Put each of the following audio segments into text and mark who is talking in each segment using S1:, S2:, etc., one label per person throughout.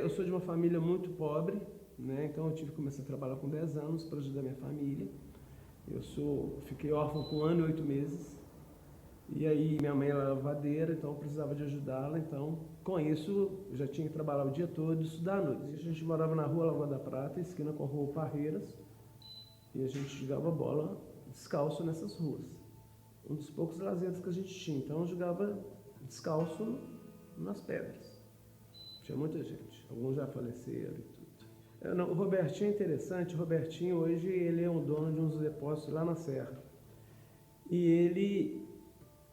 S1: eu sou de uma família muito pobre, né? Então eu tive que começar a trabalhar com 10 anos para ajudar minha família. Fiquei órfão com 1 ano e 8 meses. E aí minha mãe era lavadeira, então eu precisava de ajudá-la. Então, com isso, eu já tinha que trabalhar o dia todo e estudar à noite. A gente morava na rua Lagoa da Prata, esquina com a rua Parreiras, e a gente jogava bola descalço nessas ruas. Um dos poucos lazeres que a gente tinha. Então eu jogava descalço nas pedras. Tinha muita gente, alguns já faleceram e tudo. O Robertinho é interessante, o Robertinho hoje ele é um dono de uns depósitos lá na Serra. E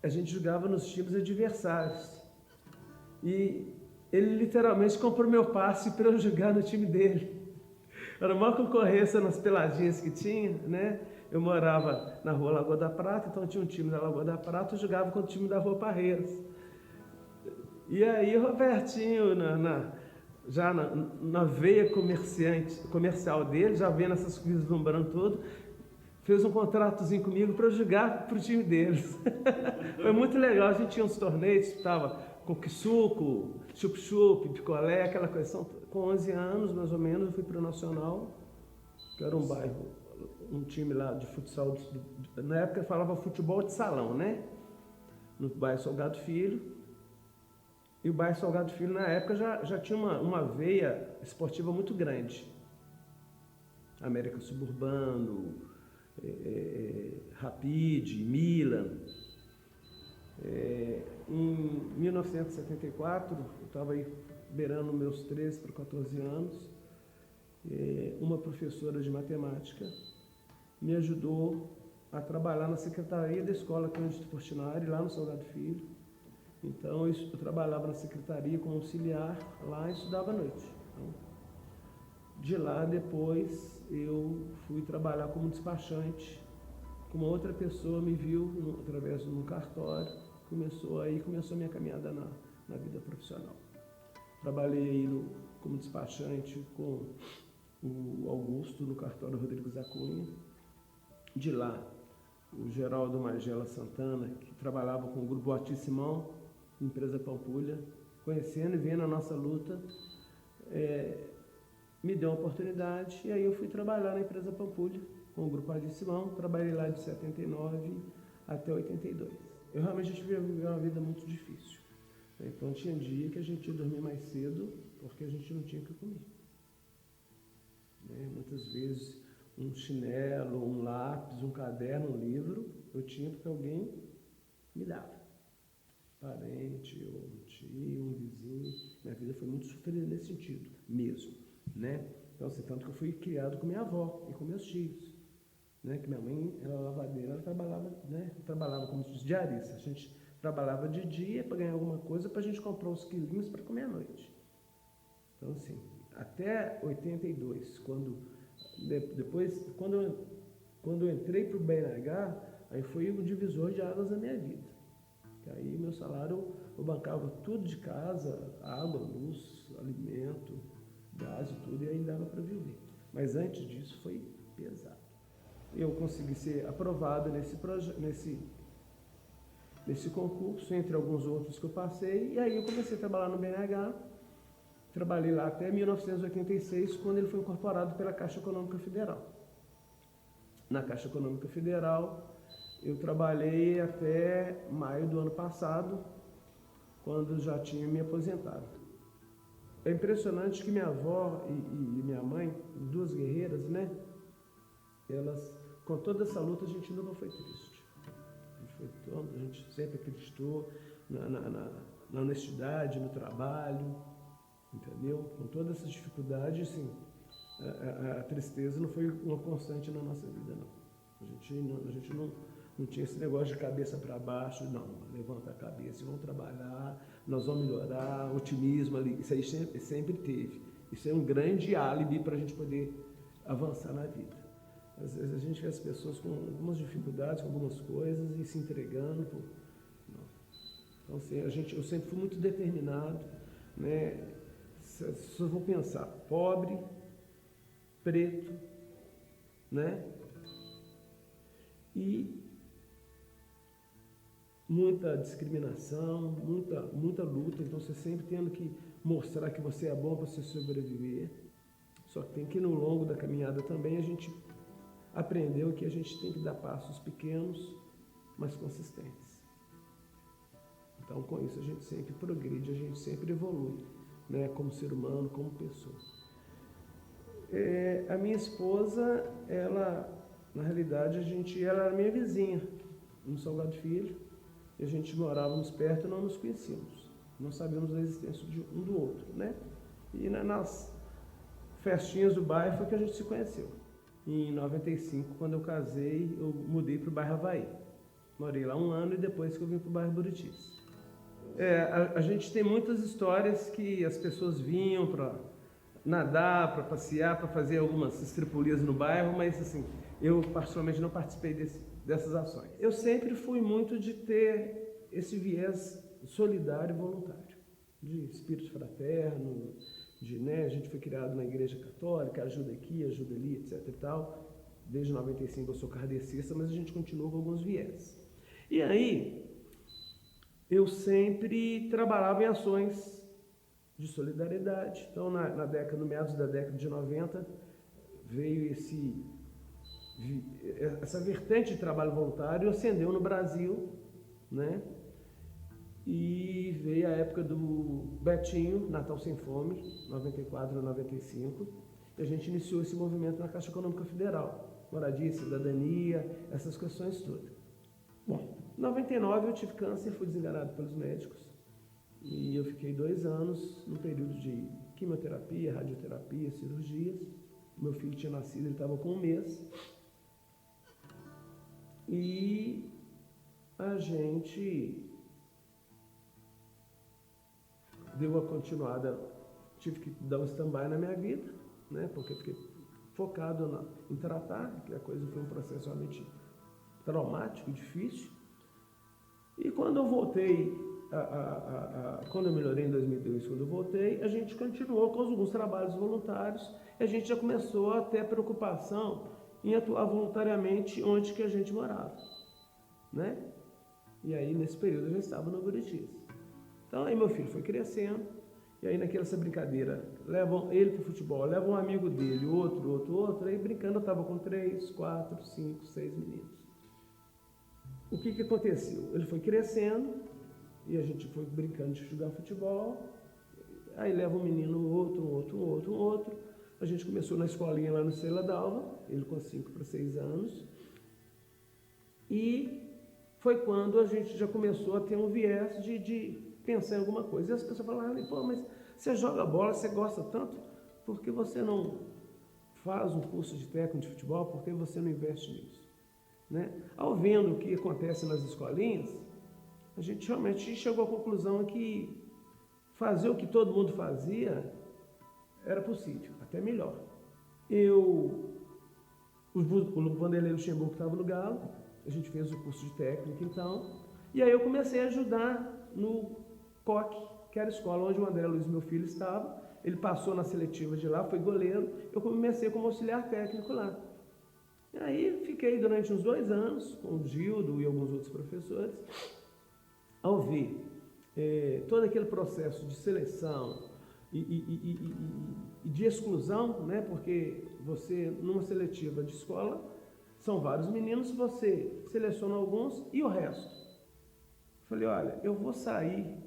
S1: a gente jogava nos times adversários. E ele literalmente comprou meu passe para eu jogar no time dele. Era a maior concorrência nas peladinhas que tinha, né? Eu morava na rua Lagoa da Prata, então tinha um time da Lagoa da Prata, eu jogava com o time da rua Parreiras. E aí o Robertinho, já na veia comercial dele, já vendo essas coisas deslumbrando tudo, fez um contratozinho comigo para eu jogar para o time deles. Foi muito legal, a gente tinha uns torneios, estava com suco, chup-chup, picolé, aquela coisa. Com 11 anos, mais ou menos, eu fui para o Nacional, que era um bairro, um time lá de futsal, na época falava futebol de salão, né? No bairro Salgado Filho. E o bairro Salgado Filho, na época, já tinha uma veia esportiva muito grande. América Suburbano, Rapid, Milan. Em 1974, eu estava aí beirando meus 13 para 14 anos, uma professora de matemática me ajudou a trabalhar na secretaria da escola Cândido Portinari, lá no Salgado Filho. Então eu trabalhava na secretaria como auxiliar lá e estudava à noite. Então, de lá depois eu fui trabalhar como despachante. Uma outra pessoa me viu através de um cartório, começou a minha caminhada na vida profissional. Trabalhei como despachante com o Augusto no cartório Rodrigo Zacunha. De lá, o Geraldo Magela Santana, que trabalhava com o Grupo Boati Simão, empresa Pampulha, conhecendo e vendo a nossa luta, me deu uma oportunidade e aí eu fui trabalhar na empresa Pampulha com o Grupo Boati Simão. Trabalhei lá de 79 até 82. Eu realmente tive uma vida muito difícil. Então tinha dia que a gente ia dormir mais cedo porque a gente não tinha o que comer. Muitas vezes um chinelo, um lápis, um caderno, um livro, eu tinha porque alguém me dava. Parente, ou um tio, um vizinho. Minha vida foi muito sofrida nesse sentido, mesmo. Né? Então, assim, tanto que eu fui criado com minha avó e com meus tios. Né? Que minha mãe era lavadeira, ela trabalhava como diarista. A gente trabalhava de dia para ganhar alguma coisa para a gente comprar uns quilinhos para comer à noite. Então, assim, até 82, quando eu entrei para o BNH, aí foi o divisor de águas da minha vida. Que aí meu salário, eu bancava tudo de casa, água, luz, alimento, gás e tudo, e aí dava para viver. Mas antes disso foi pesado. Eu consegui ser aprovado nesse concurso, entre alguns outros que eu passei, e aí eu comecei a trabalhar no BNH. Trabalhei lá até 1986, quando ele foi incorporado pela Caixa Econômica Federal. Na Caixa Econômica Federal, eu trabalhei até maio do ano passado, quando já tinha me aposentado. É impressionante que minha avó e minha mãe, duas guerreiras, né? Elas, com toda essa luta, a gente nunca foi triste. A gente sempre acreditou na honestidade, no trabalho, entendeu? Com todas essas dificuldades, assim, a tristeza não foi uma constante na nossa vida, não. A gente não tinha esse negócio de cabeça para baixo, não. Levanta a cabeça e vamos trabalhar, nós vamos melhorar, otimismo ali. Isso aí sempre teve. Isso é um grande álibi para a gente poder avançar na vida. Às vezes a gente vê as pessoas com algumas dificuldades, com algumas coisas e se entregando. Não. Então, assim, eu sempre fui muito determinado, né? Se eu vou pensar, pobre, preto, né? E muita discriminação, muita luta. Então você sempre tendo que mostrar que você é bom para você sobreviver. Só que tem que, no longo da caminhada também, a gente aprendeu que a gente tem que dar passos pequenos, mas consistentes. Então, com isso, a gente sempre progride, a gente sempre evolui, né? Como ser humano, como pessoa. A minha esposa, ela, na realidade, ela era minha vizinha, no Salgado Filho, e a gente morávamos perto e não nos conhecíamos. Não sabíamos da existência de um do outro, né? E nas festinhas do bairro foi que a gente se conheceu. Em 95, quando eu casei, eu mudei para o bairro Havaí. Morei lá 1 ano e depois que eu vim para o bairro Buritis. A gente tem muitas histórias que as pessoas vinham para nadar, para passear, para fazer algumas estripulias no bairro, mas assim, eu particularmente não participei dessas ações. Eu sempre fui muito de ter esse viés solidário e voluntário, de espírito fraterno, a gente foi criado na igreja católica, ajuda aqui, ajuda ali, etc e tal. Desde 95 eu sou kardecista, mas a gente continua com alguns viés. E aí, eu sempre trabalhava em ações de solidariedade. Então, no meados da década de 90, veio essa vertente de trabalho voluntário, acendeu no Brasil, né? E veio a época do Betinho, Natal Sem Fome, 94 a 95, e a gente iniciou esse movimento na Caixa Econômica Federal, moradia, cidadania, essas questões todas. Bom, em 99 eu tive câncer, fui desenganado pelos médicos, e eu fiquei 2 anos no período de quimioterapia, radioterapia, cirurgias. Meu filho tinha nascido, ele estava com 1 mês, e a gente deu a continuada, tive que dar um stand-by na minha vida, né, porque fiquei focado em tratar, que a coisa foi um processo realmente traumático, difícil. E quando eu voltei, quando eu melhorei em 2002, quando eu voltei, a gente continuou com alguns trabalhos voluntários, e a gente já começou a ter preocupação em atuar voluntariamente onde que a gente morava, né? E aí, nesse período, eu já estava no Buritis. Então, aí meu filho foi crescendo, e aí naquela brincadeira, levam ele para o futebol, leva um amigo dele, outro, aí brincando eu estava com 3, 4, 5, 6 meninos. O que aconteceu? Ele foi crescendo, e a gente foi brincando de jogar futebol, aí leva um menino, outro, a gente começou na escolinha lá no Estrela d'Alva, ele com 5 para 6 anos, e foi quando a gente já começou a ter um viés de pensar em alguma coisa. E as pessoas falaram, pô, mas você joga bola, você gosta tanto, por que você não faz um curso de técnico de futebol? Por que você não investe nisso? Né? Ao vendo o que acontece nas escolinhas, a gente realmente chegou à conclusão que fazer o que todo mundo fazia era possível, até melhor. O Vanderlei Luxemburgo estava no Galo, a gente fez o curso de técnico então, e aí eu comecei a ajudar no COC, que era a escola onde o André Luiz, meu filho, estava. Ele passou na seletiva de lá, foi goleiro, eu comecei como auxiliar técnico lá. E aí fiquei durante uns 2 anos com o Gildo e alguns outros professores, ao ver todo aquele processo de seleção e de exclusão, né? Porque você, numa seletiva de escola, são vários meninos, você seleciona alguns e o resto. Falei, olha, eu vou sair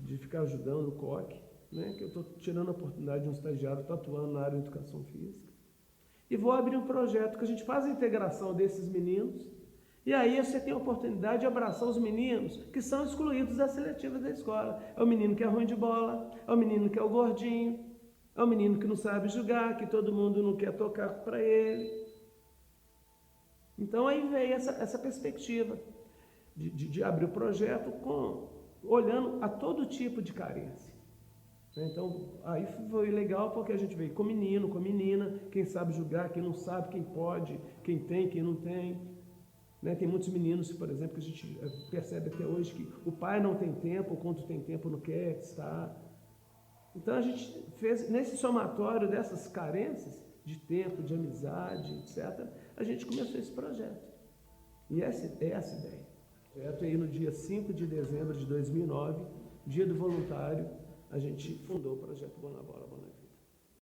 S1: de ficar ajudando o COC, né, que eu estou tirando a oportunidade de um estagiário, estou atuando na área de educação física, e vou abrir um projeto que a gente faz a integração desses meninos, e aí você tem a oportunidade de abraçar os meninos que são excluídos das seletivas da escola. É o menino que é ruim de bola, é o menino que é o gordinho, é o menino que não sabe jogar, que todo mundo não quer tocar para ele. Então aí veio essa perspectiva de abrir o projeto olhando a todo tipo de carência. Então, aí foi legal porque a gente veio com menino, com menina, quem sabe jogar, quem não sabe, quem pode, quem tem, quem não tem. Né? Tem muitos meninos, por exemplo, que a gente percebe até hoje que o pai não tem tempo, ou quando tem tempo não quer estar. Então a gente fez, nesse somatório dessas carências, de tempo, de amizade, etc., a gente começou esse projeto. E essa é essa ideia. O projeto aí no dia 5 de dezembro de 2009, dia do voluntário, a gente fundou o Projeto Bonabola.